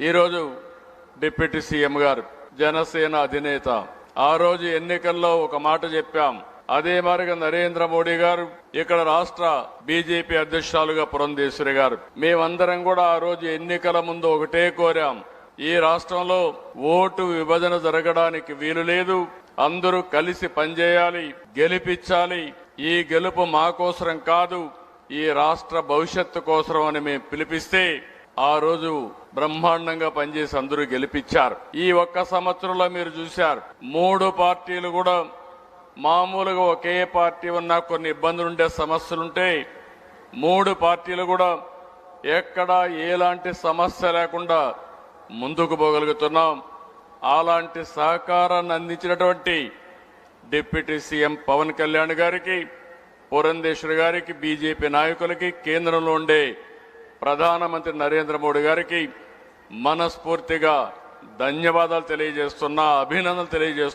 ఈరోజు deputy CM గారు జనసేన అధినేత ఆ రోజు ఎన్నికల్లో ఒక మాట చెప్పాం. అదే మాదిరిగా నరేంద్ర మోడీ గారు ఇక్కడ రాష్ట్ర బీజేపీ అధ్యక్షురాలుగా పురంధేశ్వరి గారు మేమందరం కూడా ఆ రోజు ఎన్నికల ముందు ఒకటే కోరాం. ఈ రాష్ట్రంలో ఓటు విభజన జరగడానికి వీలు లేదు. అందరూ కలిసి పనిచేయాలి, గెలిపించాలి. ఈ గెలుపు మా కోసరం కాదు, ఈ రాష్ట్ర భవిష్యత్తు కోసరం అని మేము పిలిపిస్తే ఆ రోజు బ్రహ్మాండంగా పనిచేసి అందరూ గెలిపించారు. ఈ ఒక్క సంవత్సరంలో మీరు చూశారు 3 పార్టీలు కూడా మామూలుగా ఒకే పార్టీ ఉన్నా కొన్ని ఇబ్బందులుండే సమస్యలుంటే 3 పార్టీలు కూడా ఎక్కడా ఎలాంటి సమస్య లేకుండా ముందుకు పోగలుగుతున్నాం. అలాంటి సహకారాన్ని అందించినటువంటి డిప్యూటీ సీఎం పవన్ కళ్యాణ్ గారికి, పురంధేశ్వరి గారికి, బీజేపీ నాయకులకి, కేంద్రంలో ఉండే ప్రధానమంత్రి నరేంద్ర మోడీ గారికి మనస్ఫూర్తిగా ధన్యవాదాలు తెలియజేస్తున్నా, అభినందనలు తెలియజేస్తున్నా.